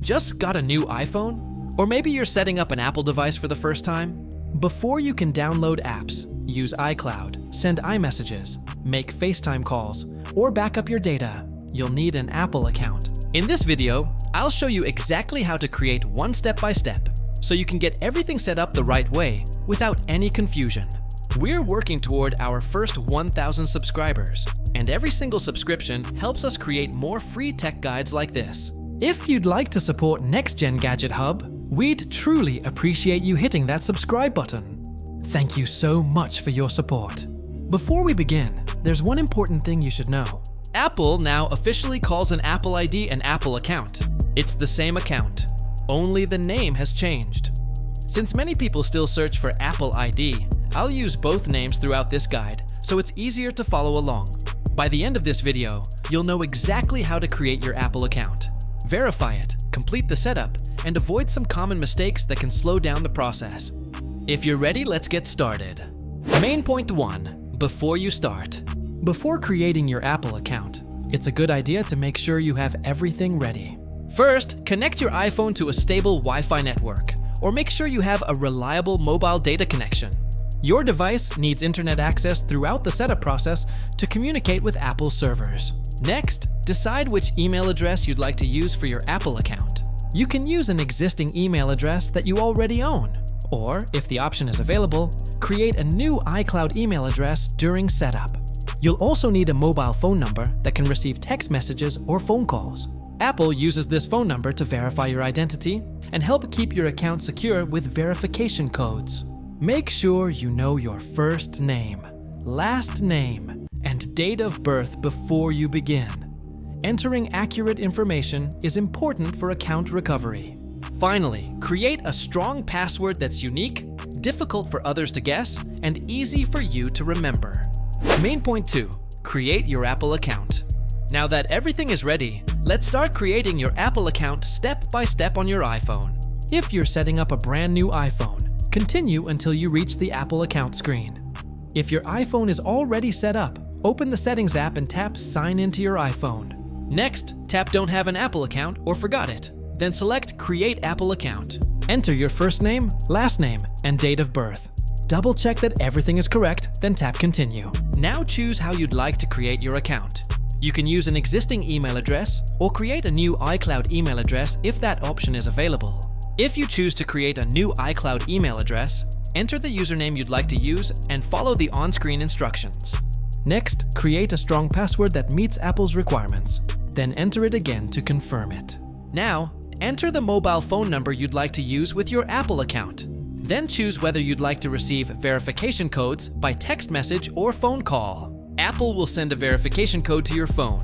Just got a new iPhone? Or maybe you're setting up an Apple device for the first time? Before you can download apps, use iCloud, send iMessages, make FaceTime calls, or back up your data, you'll need an Apple account. In this video, I'll show you exactly how to create one step-by-step so you can get everything set up the right way without any confusion. We're working toward our first 1,000 subscribers, and every single subscription helps us create more free tech guides like this. If you'd like to support Next Gen Gadget Hub, we'd truly appreciate you hitting that subscribe button. Thank you so much for your support. Before we begin, there's one important thing you should know. Apple now officially calls an Apple ID an Apple account. It's the same account, only the name has changed. Since many people still search for Apple ID, I'll use both names throughout this guide, so it's easier to follow along. By the end of this video, you'll know exactly how to create your Apple account, verify it, complete the setup, and avoid some common mistakes that can slow down the process. If you're ready, let's get started. Main point 1. Before you start. Before creating your Apple account, it's a good idea to make sure you have everything ready. First, connect your iPhone to a stable Wi-Fi network, or make sure you have a reliable mobile data connection. Your device needs internet access throughout the setup process to communicate with Apple's servers. Next, decide which email address you'd like to use for your Apple account. You can use an existing email address that you already own, or if the option is available, create a new iCloud email address during setup. You'll also need a mobile phone number that can receive text messages or phone calls. Apple uses this phone number to verify your identity and help keep your account secure with verification codes. Make sure you know your first name, last name, and date of birth before you begin. Entering accurate information is important for account recovery. Finally, create a strong password that's unique, difficult for others to guess, and easy for you to remember. Main point 2. Create your Apple account. Now that everything is ready, let's start creating your Apple account step by step on your iPhone. If you're setting up a brand new iPhone, continue until you reach the Apple account screen. If your iPhone is already set up, open the Settings app and tap Sign into your iPhone. Next, tap Don't have an Apple account or forgot it. Then select Create Apple Account. Enter your first name, last name, and date of birth. Double check that everything is correct, then tap Continue. Now choose how you'd like to create your account. You can use an existing email address or create a new iCloud email address if that option is available. If you choose to create a new iCloud email address, enter the username you'd like to use and follow the on-screen instructions. Next, create a strong password that meets Apple's requirements. Then enter it again to confirm it. Now, enter the mobile phone number you'd like to use with your Apple account. Then choose whether you'd like to receive verification codes by text message or phone call. Apple will send a verification code to your phone.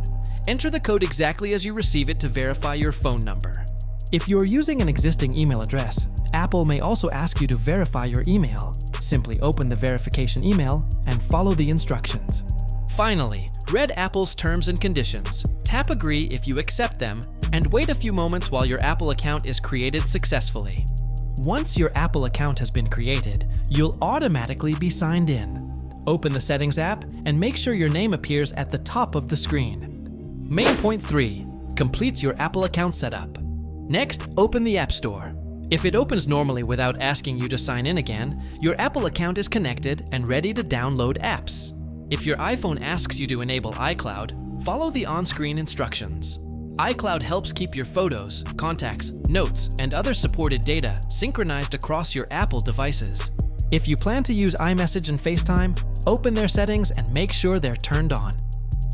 Enter the code exactly as you receive it to verify your phone number. If you're using an existing email address, Apple may also ask you to verify your email. Simply open the verification email and follow the instructions. Finally, read Apple's terms and conditions. Tap Agree if you accept them, and wait a few moments while your Apple account is created successfully. Once your Apple account has been created, you'll automatically be signed in. Open the Settings app and make sure your name appears at the top of the screen. Main point 3. Completes your Apple account setup. Next, open the App Store. If it opens normally without asking you to sign in again, your Apple account is connected and ready to download apps. If your iPhone asks you to enable iCloud, follow the on-screen instructions. iCloud helps keep your photos, contacts, notes, and other supported data synchronized across your Apple devices. If you plan to use iMessage and FaceTime, open their settings and make sure they're turned on.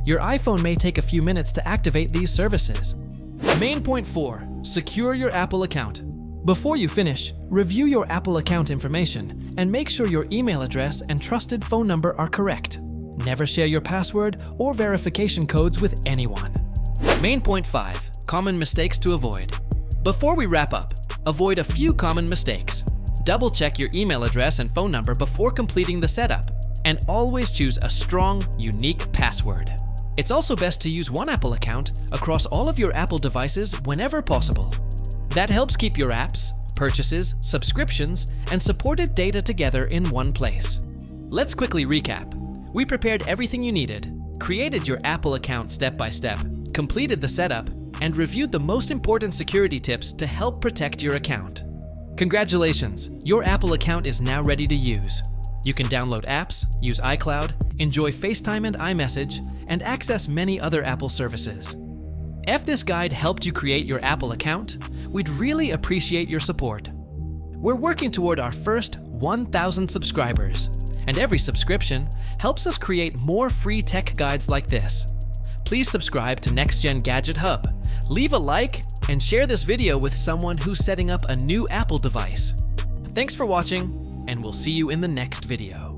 Your iPhone may take a few minutes to activate these services. Main point 4. Secure your Apple account. Before you finish, review your Apple account information and make sure your email address and trusted phone number are correct. Never share your password or verification codes with anyone. Main point 5. Common mistakes to avoid. Before we wrap up, avoid a few common mistakes. Double check your email address and phone number before completing the setup, and always choose a strong, unique password. It's also best to use one Apple account across all of your Apple devices whenever possible. That helps keep your apps, purchases, subscriptions, and supported data together in one place. Let's quickly recap. We prepared everything you needed, created your Apple account step by step, completed the setup, and reviewed the most important security tips to help protect your account. Congratulations, your Apple account is now ready to use. You can download apps, use iCloud, enjoy FaceTime and iMessage, and access many other Apple services. If this guide helped you create your Apple account, we'd really appreciate your support. We're working toward our first 1,000 subscribers, and every subscription helps us create more free tech guides like this. Please subscribe to NextGen Gadget Hub, leave a like, and share this video with someone who's setting up a new Apple device. Thanks for watching, and we'll see you in the next video.